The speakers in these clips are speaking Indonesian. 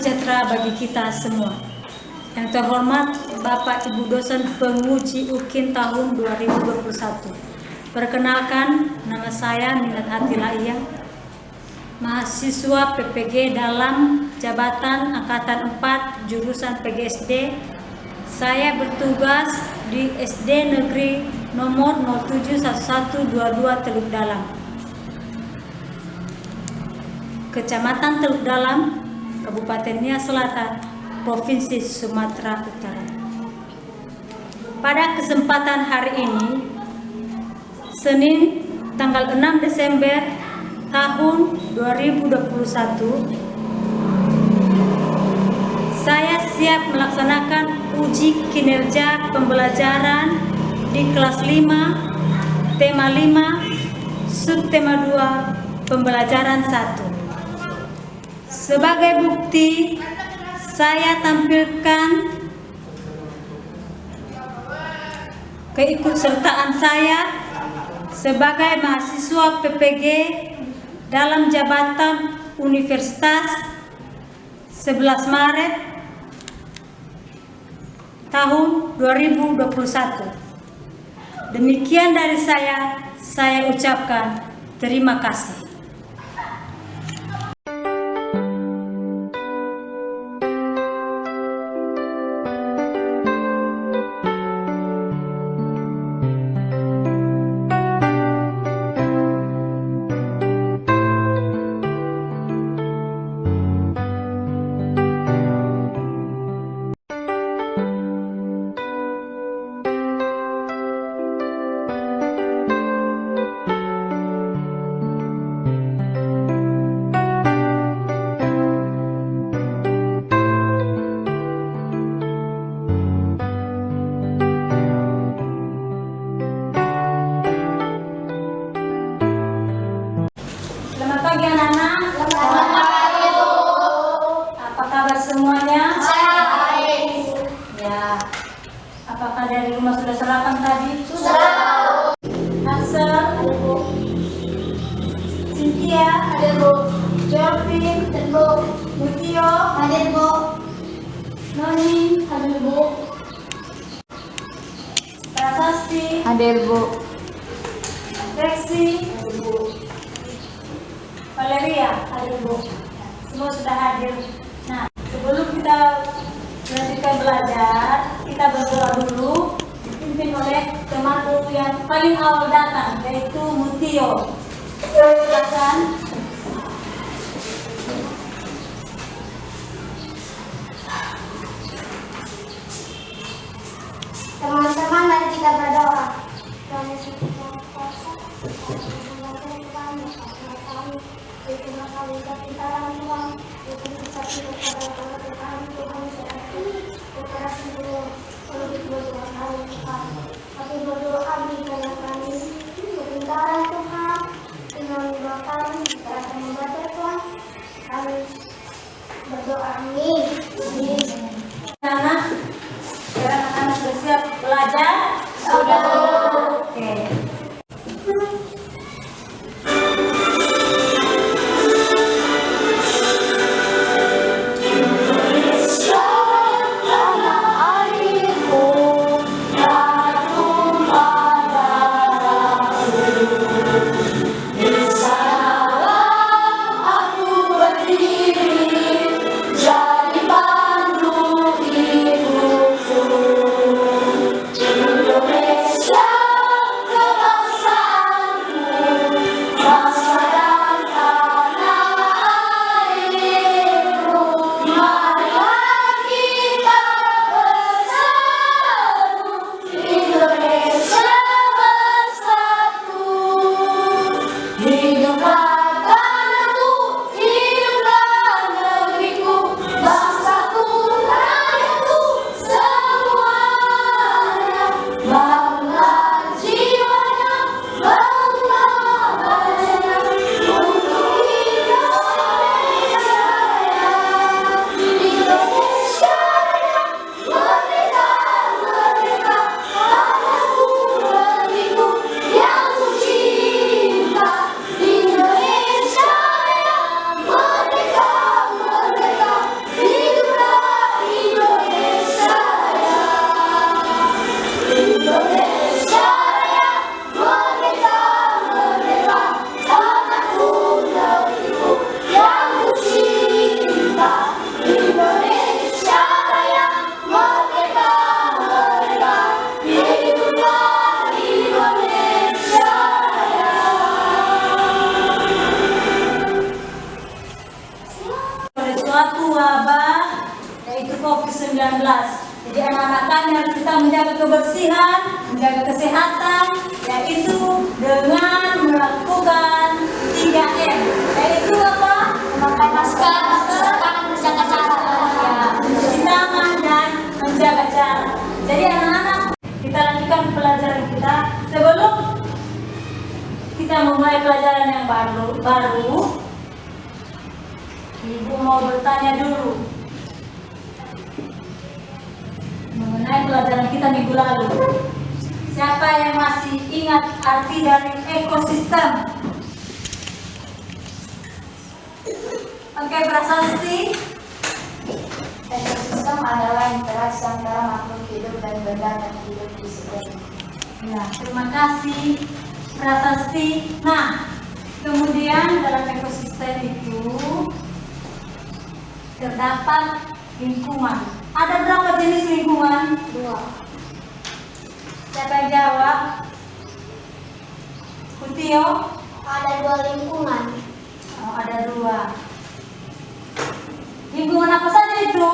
sejahtera bagi kita semua. Yang terhormat Bapak Ibu dosen penguji UKIN tahun 2021. Perkenalkan, nama saya Minat Hati Laia, mahasiswa PPG dalam jabatan Angkatan 4 jurusan PGSD. Saya bertugas di SD Negeri nomor 071122 Teluk Dalam, Kecamatan Teluk Dalam, Kabupaten Nias Selatan, Provinsi Sumatera Utara. Pada kesempatan hari ini, Senin tanggal 6 Desember tahun 2021, saya siap melaksanakan uji kinerja pembelajaran di kelas 5, tema 5, subtema 2, pembelajaran 1. Sebagai bukti, saya tampilkan keikutsertaan saya sebagai mahasiswa PPG dalam jabatan Universitas 11 Maret tahun 2021. Demikian dari saya ucapkan terima kasih. Selamat pagi anak-anak. Selamat pagi, Bu. Apa kabar semuanya? Baik. Ya. Apakah dari rumah sudah sarapan tadi? Sudah. Hansel, Ada, Bu. Cynthia, Ada, Bu. Jovin, Ada, Bu. Mutio, Ada, Bu. Noni, Ada, Bu. Prasasti, Hadir, Bu. Rexi, Ada, Bu. Valeria, Ada, Bu. semua sudah hadir. Nah, sebelum kita melanjutkan belajar, kita berdoa dulu, dipimpin oleh temanku yang paling awal datang, yaitu Mutio. Silakan. Teman-teman, mari kita berdoa. Berdoa, amin. Anak, sekarang anak bersiap belajar. Sudah. Oke. kita menjaga kebersihan, menjaga kesehatan, yaitu dengan melakukan 3M, yaitu apa? Memakai masker, mencuci tangan, menjaga jarak. Ya, mencuci tangan dan menjaga jarak. Jadi anak-anak, kita lanjutkan pelajaran kita. Sebelum kita memulai pelajaran yang baru, Ibu mau bertanya dulu mengenai pelajaran kita minggu lalu. Siapa yang masih ingat arti dari ekosistem? Oke, prasasti. Ekosistem adalah interaksi antara makhluk hidup dan benda yang hidup di sekitar. Ya, terima kasih prasasti. Nah, kemudian dalam ekosistem itu terdapat lingkungan. Ada berapa jenis lingkungan? 2. Siapa yang jawab? Putio? Ada 2 lingkungan. Oh, ada 2. Lingkungan apa saja itu?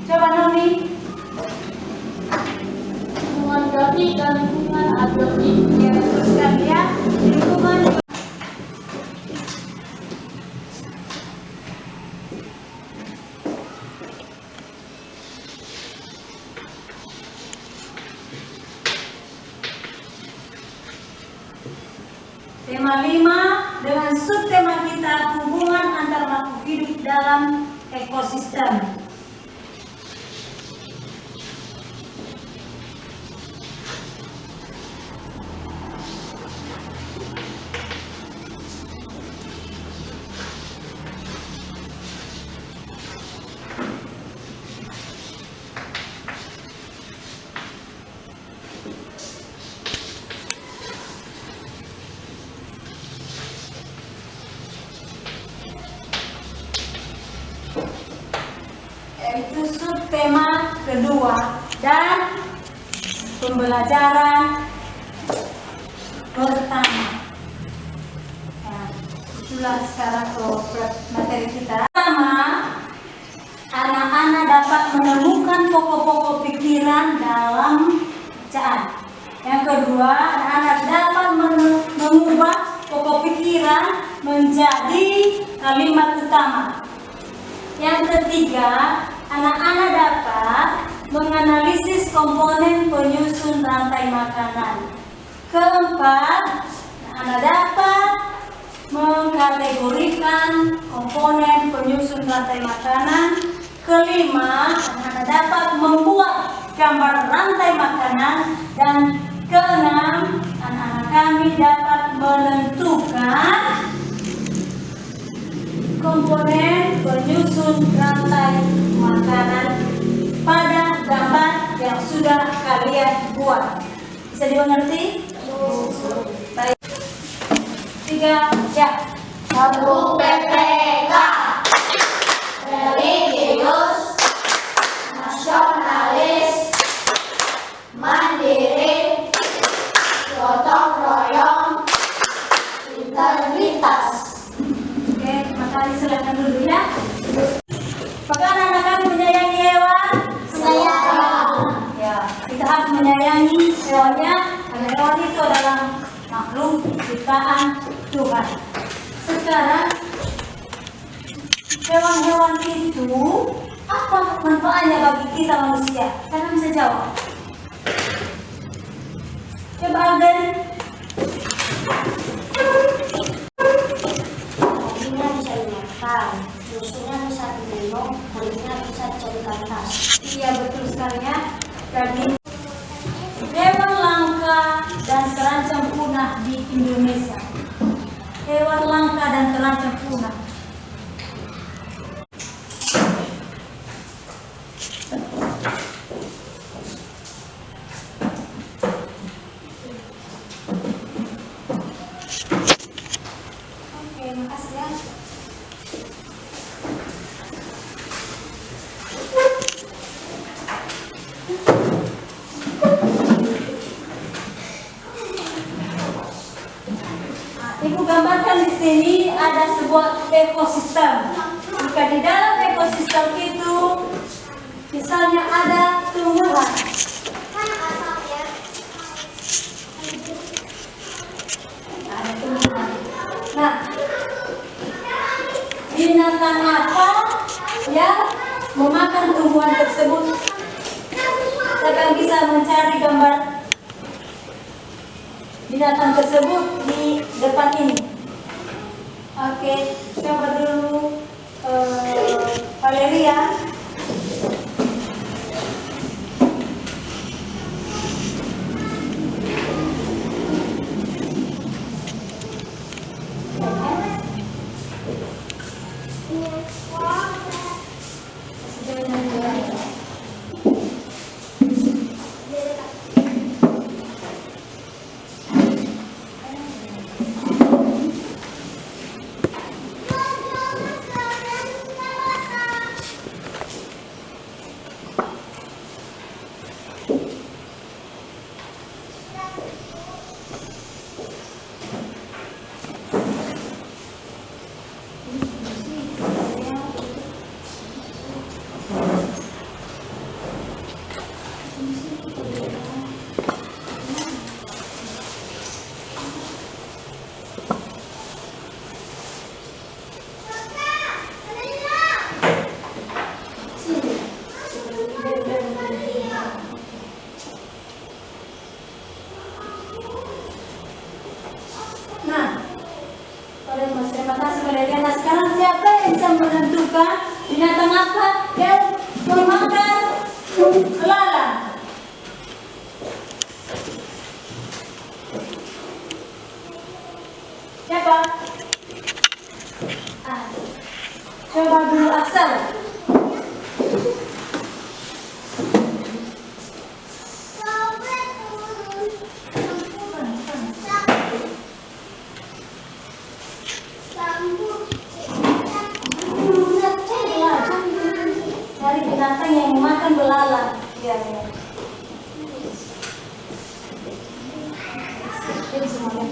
Coba Noni. Lingkungan biotik dan lingkungan abiotik. Ya, betul sekali ya. Lingkungan tema 5 dengan subtema kita hubungan antar makhluk hidup dalam ekosistem. Yaitu subtema kedua dan pembelajaran pertama. Nah, itulah sekarang ke materi kita. Pertama, anak-anak dapat menemukan pokok-pokok pikiran dalam bacaan. Yang kedua, anak-anak dapat mengubah pokok pikiran menjadi kalimat utama. Yang ketiga, anak-anak dapat menganalisis komponen penyusun rantai makanan. Keempat, anak dapat mengkategorikan komponen penyusun rantai makanan. Kelima, anak-anak dapat membuat gambar rantai makanan. Dan keenam, anak-anak kami dapat menentukan komponen penyusun rantai makanan pada gambar yang sudah kalian buat. Bisa dimengerti? Baik. 3, ya. Satu PPK religius, nasionalis, mandiri, gotong royong, integritas. Oke, terima kasih. Silakan dulu ya. Apakah anak-anak kami menyayangi hewan? Menyayangi. Ya, kita harus menyayangi hewannya karena hewan itu adalah makhluk ciptaan Tuhan. Sekarang hewan-hewan itu apa manfaatnya bagi kita manusia? Kalian bisa jawab. Coba Alden. Dagingnya bisa dimakan, susunya bisa diminum, kulitnya bisa dijadikan tas. Iya, betul sekali ya. Jadi hewan langka dan terancam punah di Indonesia. Hewan langka dan terancam punah. Oke, makasih ya. Ibu gambarkan di sini ada sebuah ekosistem. Jika di dalam ekosistem itu Misalnya ada tumbuhan. Ada tumbuhan. Nah, binatang apa yang memakan tumbuhan tersebut? Kita akan bisa mencari gambar binatang tersebut di depan ini. Oke, coba dulu Valeria. Terima kasih Valeria. Nah, sekarang siapa yang bisa menentukan binatang apa yang memakan lalat? Siapa? Coba dulu Aksel. Cari binatang yang memakan belalang. Ya, ya. Jadi semuanya.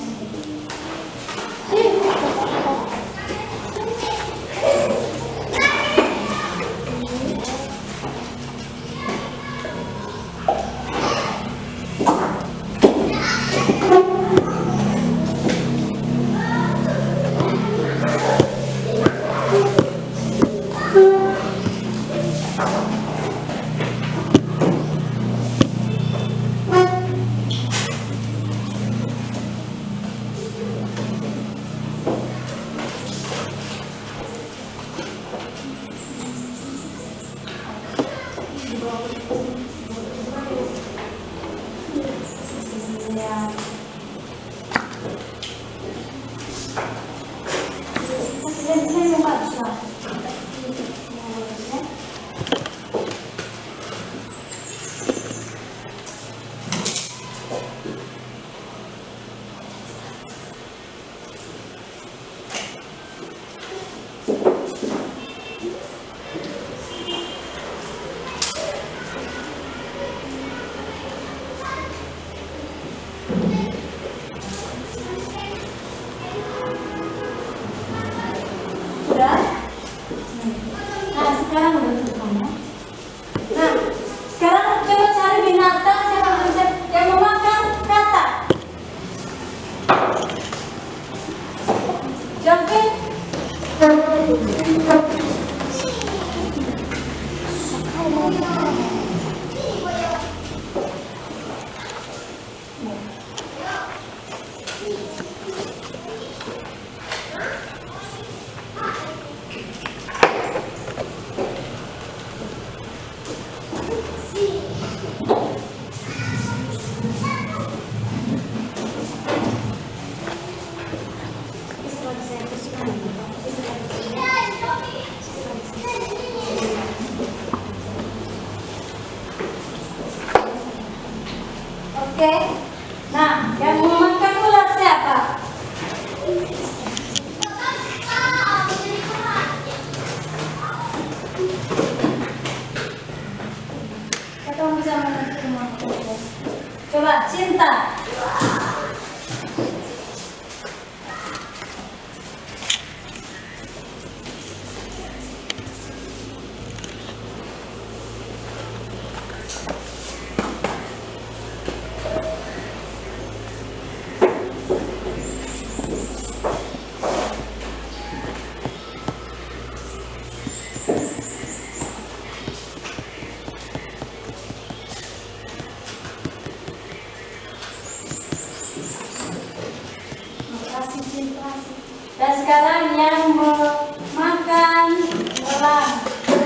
Dan sekarang yang memakan elang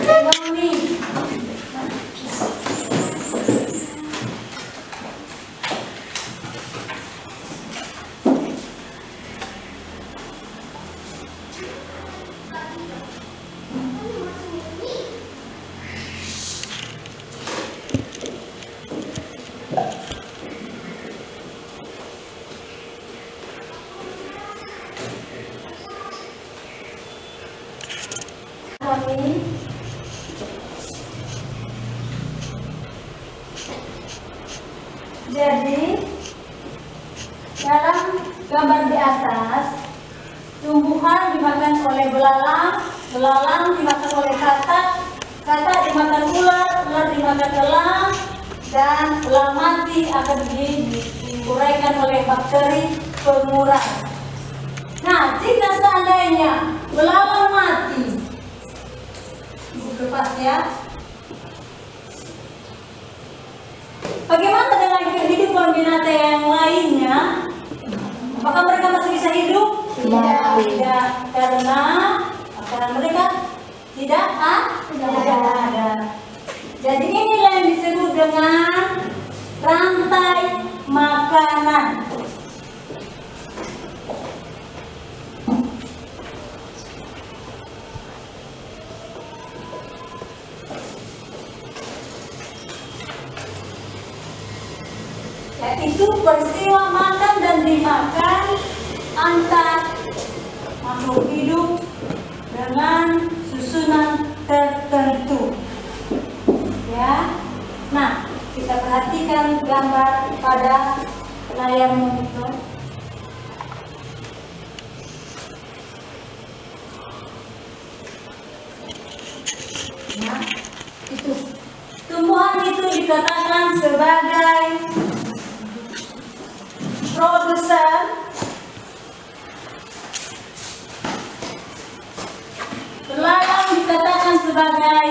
Nomi. Jadi dalam gambar di atas, tumbuhan dimakan oleh belalang, belalang dimakan oleh katak, katak dimakan ular, ular dimakan elang, dan elang mati akan diuraikan oleh bakteri pengurang. Nah, jika seandainya belalang mati, ibu lepas ya. Bagaimana dengan kehidupan binatang yang lainnya? Apakah mereka masih bisa hidup? Tidak, karena makanan mereka tidak ada. Jadi inilah yang disebut dengan rantai makanan. Yaitu peristiwa makan dan dimakan antar makhluk hidup dengan susunan tertentu. Ya. Nah, kita perhatikan gambar pada layar monitor. Nah, itu tumbuhan itu dikatakan sebagai produsen belalang dikatakan sebagai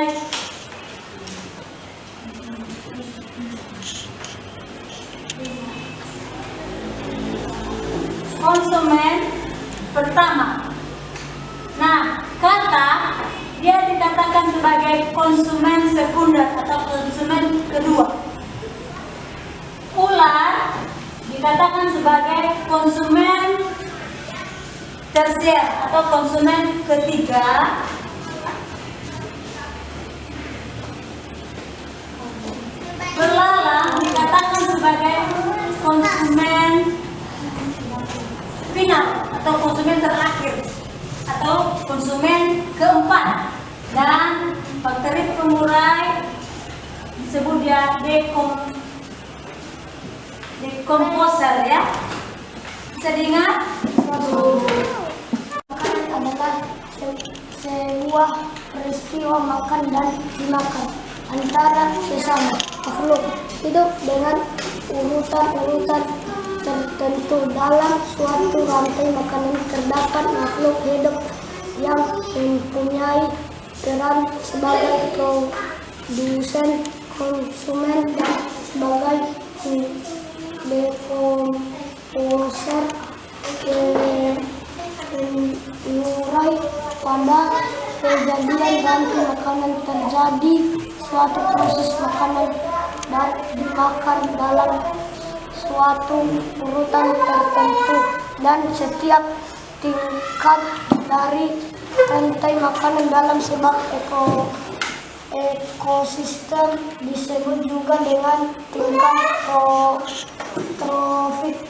konsumen pertama. Nah, katak dia dikatakan sebagai konsumen sekunder atau konsumen kedua. Ular dikatakan sebagai konsumen tersier atau konsumen ketiga. Belalang dikatakan sebagai konsumen final atau konsumen terakhir atau konsumen keempat. Dan bakteri pengurai disebut dia dekomposer ya. Bisa diingat? Makanan adalah sebuah peristiwa makan dan dimakan antara sesama makhluk hidup dengan urutan-urutan tertentu. Dalam suatu rantai makanan terdapat makhluk hidup yang mempunyai peran sebagai produsen, konsumen, dan sebagai dekomposer pengurai. Pada kejadian ganti makanan terjadi suatu proses makanan dan dimakan dalam suatu urutan tertentu, dan setiap tingkat dari rantai makanan dalam sebuah ekosistem disebut juga dengan tingkat trofik.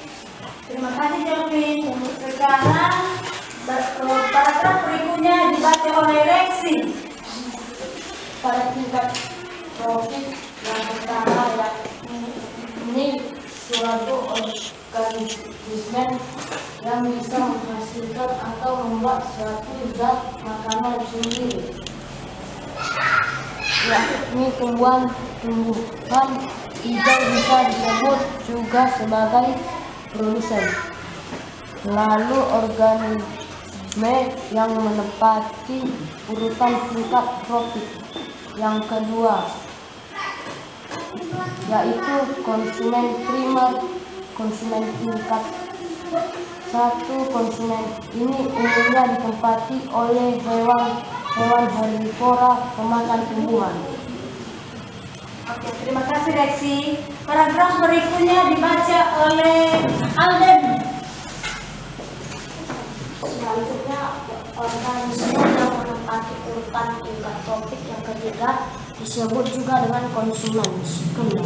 Terima kasih Kelvin. Sekarang paragraf berikutnya dibaca oleh Rexi. Pada tingkat trofik yang pertama ini suatu organisme yang bisa menghasilkan atau membuat suatu zat makanan sendiri, yakni tumbuhan hijau bisa disebut juga sebagai produsen. Lalu organisme yang menempati urutan tingkat trofik yang kedua yaitu konsumen primer, konsumen tingkat Satu, konsumen ini umumnya ditempati oleh hewan herbivora pemakan tumbuhan. Oke, terima kasih Reksi. Paragraf berikutnya dibaca oleh Alden. Selanjutnya, organisme yang menempati urutan tingkat tropik yang ketiga disebut juga dengan konsumen sekunder.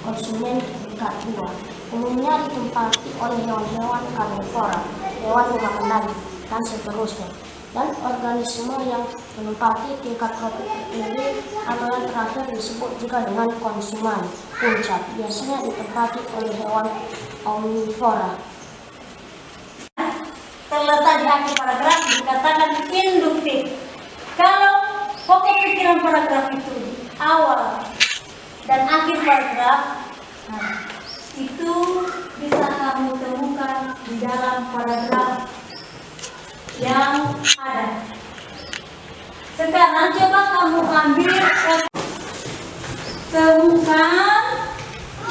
Konsumen tingkat 2 umumnya ditempati oleh hewan-hewan karnivora, hewan pemakan daging, dan seterusnya. Dan organisme yang menempati tingkat tropik tertinggi atau yang terakhir disebut juga dengan konsumen puncak, biasanya ditempati oleh hewan omnivora. Terletak di akhir paragraf dikatakan induktif. Kalau pokok pikiran paragraf itu di awal dan akhir paragraf, nah, itu bisa kamu temukan di dalam paragraf yang ada. Sekarang coba kamu ambil temukan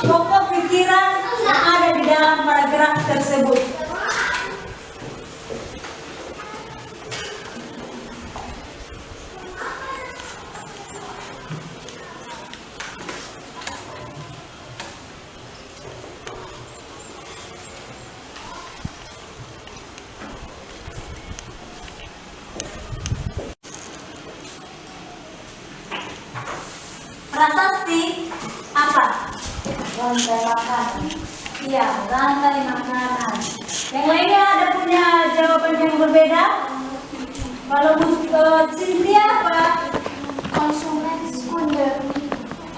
pokok pikiran yang ada di dalam paragraf tersebut. Prasasti apa? Rantai makanan. Iya, rantai makanan. Yang lainnya ada punya jawaban yang berbeda? Kalau Cynthia apa? Konsumen sekunder.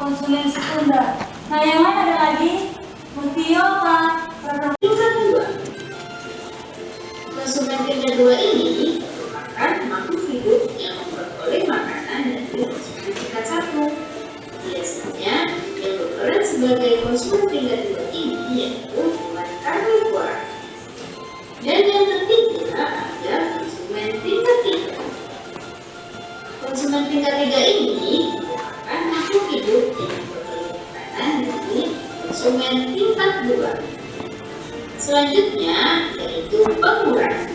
Konsumen sekunder. Nah, yang lain ada lagi? Mutio apa? Tingkat 2. Konsumen tingkat 2 ini merupakan makhluk hidup yang memperoleh makanan dari konsumen tingkat 1. Biasanya yang berperan sebagai konsumen tingkat 2 ini yaitu hewan karnivora. Dan yang ketiga ada konsumen tingkat 3. Konsumen tingkat 3 ini merupakan makhluk hidup yang memperoleh makanan dari konsumen tingkat 2. Selanjutnya yaitu pengurang.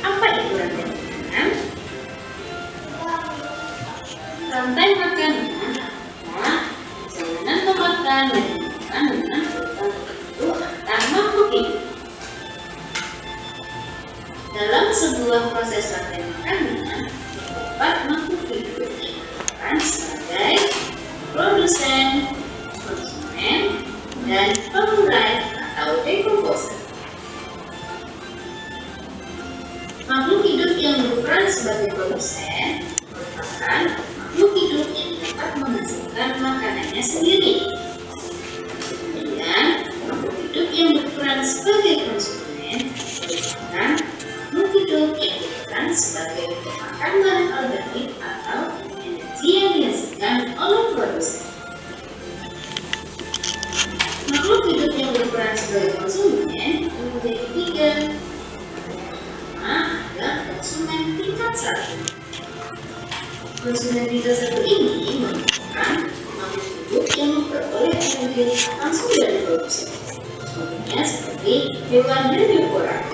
Apa itu rantai makanan? Rantai makanan adalah perjalanan memakan dan makanan dengan urutan tertentu antar makhluk hidup. Dalam sebuah proses rantai makanan, terdapat makhluk hidup yang berperan sebagai produsen, konsumen, dan pengurai atau dekomposer. Makhluk hidup yang berperan sebagai produsen merupakan makhluk hidup yang dapat menghasilkan makanannya sendiri. Kemudian, makhluk hidup yang berperan sebagai konsumen merupakan makhluk hidup yang berperan sebagai pemakan bahan organik atau energi yang dihasilkan oleh produsen. Makhluk hidup yang berperan sebagai konsumen menjadi 3. Pertama ada konsumen tingkat 1. Konsumen tingkat 1 ini merupakan makhluk hidup yang memperoleh energi langsung dari produsen. Contohnya seperti hewan herbivora.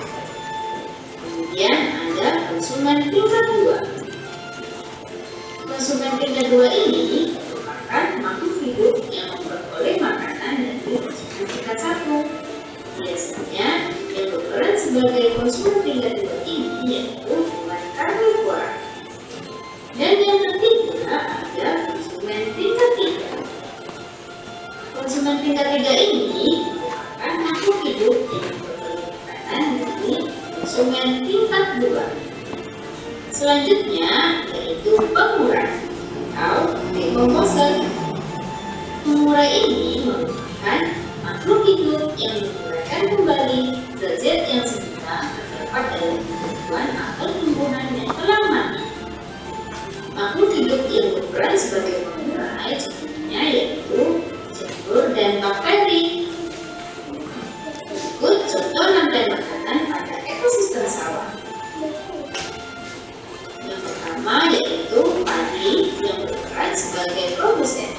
Kemudian ada konsumen tingkat 2. Konsumen tingkat 2 ini merupakan makhluk hidup yang memperoleh makanan dari konsumen tingkat 1. Biasanya yang berperan sebagai konsumen tingkat 2 ini yaitu hewan karnivora. Dan yang ketiga ada konsumen tingkat 3. Konsumen tingkat 3 ini merupakan makhluk hidup yang memperoleh makanan dari konsumen tingkat 2. Selanjutnya yaitu pengurai atau dekomposer. Pengurai ini merupakan makhluk hidup yang menguraikan kembali zat-zat yang semula terdapat dalam tumbuhan atau tumbuhan yang telah mati. Makhluk hidup yang berperan sebagai pengurai contohnya yaitu jamur dan bakteri. Berikut contoh rantai makanan pada ekosistem sawah. Yang pertama yaitu padi yang berperan sebagai produsen.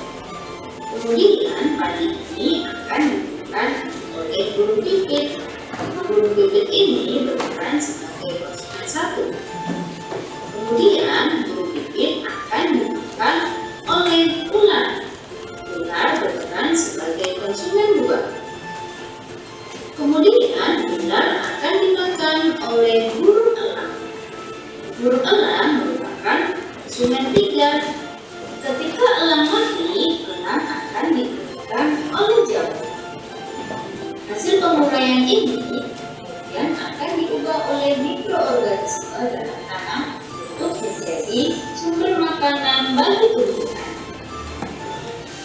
Kemudian padi ini akan digunakan oleh burung pipit. Burung pipit ini berperan sebagai konsumen satu. Kemudian burung pipit akan dimakan oleh ular. Ular berperan sebagai konsumen dua. Kemudian ular akan dimakan oleh burung elang. Burung elang merupakan konsumen tiga. Ketika elang mati, elang akan digunakan oleh jamur. Hasil penguraian ini kemudian akan diubah oleh mikroorganisme dalam tanah untuk menjadi sumber makanan bagi tumbuhan.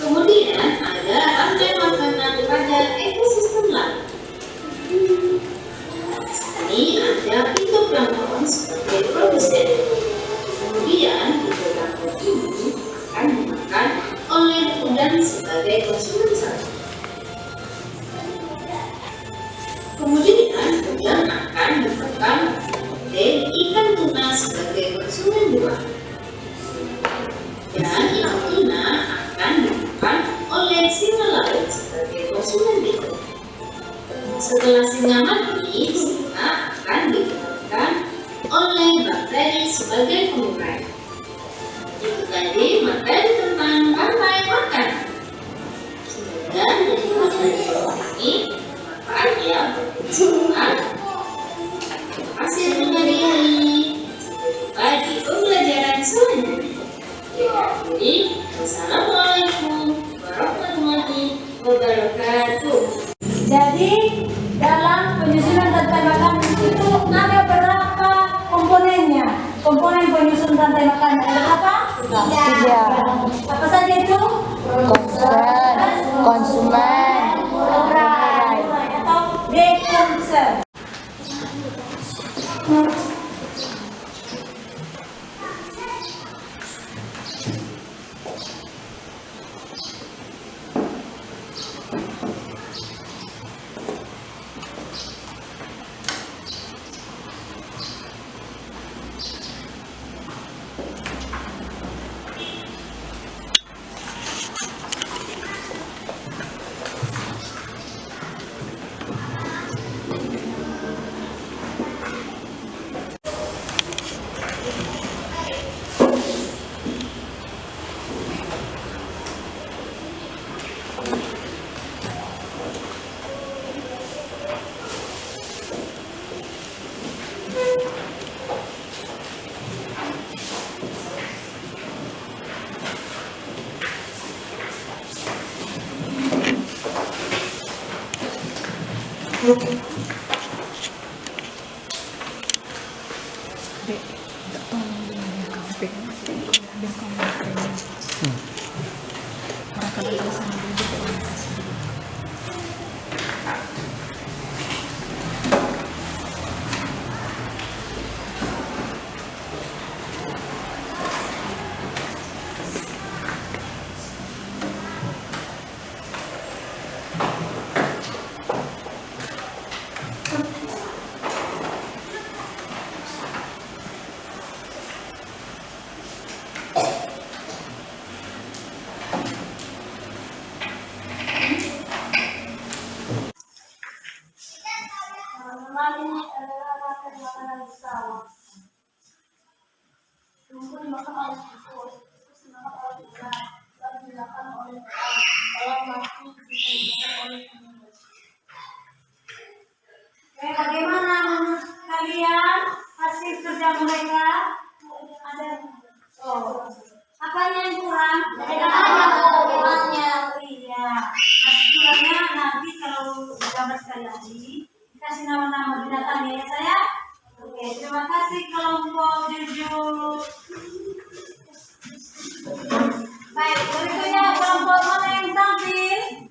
Kemudian ada rantai makanan pada ekosistem laut. Ini ada fitoplankton sebagai produsen. Kemudian fitoplankton ini akan dimakan oleh udang sebagai konsumen satu. Kemudian udang akan dimakan oleh ikan tuna sebagai konsumen dua. Dan ikan tuna akan dimakan oleh singa laut sebagai konsumen tiga. Setelah singa mati, singa akan digunakan oleh bakteri sebagai pengurai. Itu tadi materi tentang rantai makan. Semoga dari materi ini bermanfaat ya bagi semua. Terima kasih teman hari ini. Sampai jumpa di pembelajaran selanjutnya. Jadi, wassalamualaikum warahmatullahi wabarakatuh. Jadi dalam penyusunan rantai makanan itu ada berapa komponennya? Komponen penyusun rantai makanan ada berapa? Tiga. Apa saja itu? Konsumen, Pengurai atau dekonser. Ini adalah rantai makanan bersama. Tunggu dimakan oleh tikus, tikus dimakan oleh ular, ular dimakan oleh elang mati dimakan oleh tikus. Bagaimana menurut kalian hasil kerja mereka? Ada apanya yang kurang? Kurangnya. Iya. Hasil kurangnya nanti kalau gambar sekali lagi kasih nama-nama binatangnya ya saya. Oke, terima kasih kelompok 7. Baik, berikutnya kelompok mana yang tampil?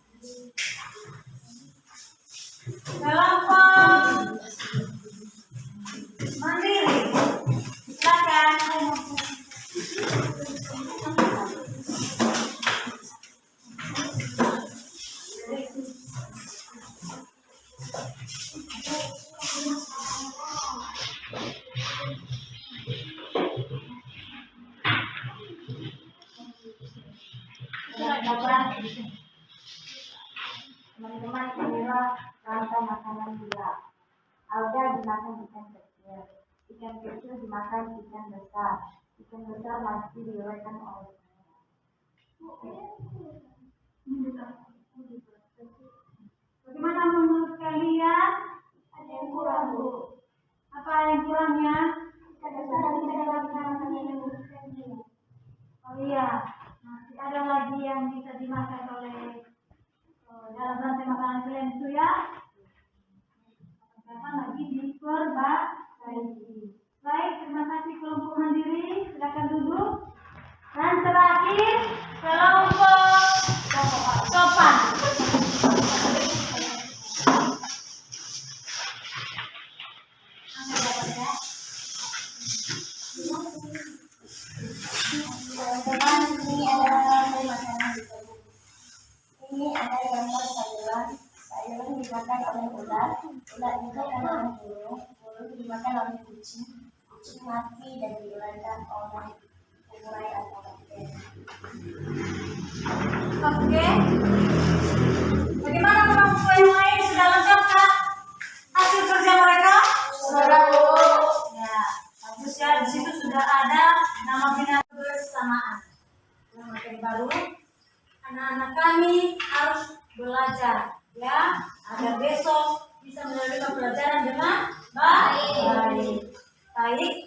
Kelompok Mandiri. Silakan. Silakan. teman-teman, inilah rantai makanan gila. Alga dimakan ikan kecil, ikan kecil dimakan ikan besar mati diuraikan oleh. Bagaimana menurut kalian? Ada yang kurang, Bu. Apa yang kurangnya? Ikan besar dan ikan makan yang ikan gila. Oh iya, masih ada lagi yang bisa dimakan oleh dalam rantai makanan kalian itu ya. Katakan lagi diperbaiki. Baik, terima kasih kelompok mandiri. Silakan duduk. Dan terakhir kelompok sopan. Teman-teman, ini adalah rantai makanan di tubuh. Ini ada gambar sayuran. Sayuran dimakan oleh ular dimakan oleh burung dimakan oleh kucing mati dan diuraikan oleh urai atau bakteri. Oke. Bagaimana kelompok yang lain sudah lengkapkah hasil kerja mereka? Sudah, Bu. Ya, bagus ya. Di situ sudah ada nama binatang bersamaan. Nah, materi baru. Anak-anak kami harus belajar, ya, agar besok bisa menerima pelajaran dengan baik. Baik.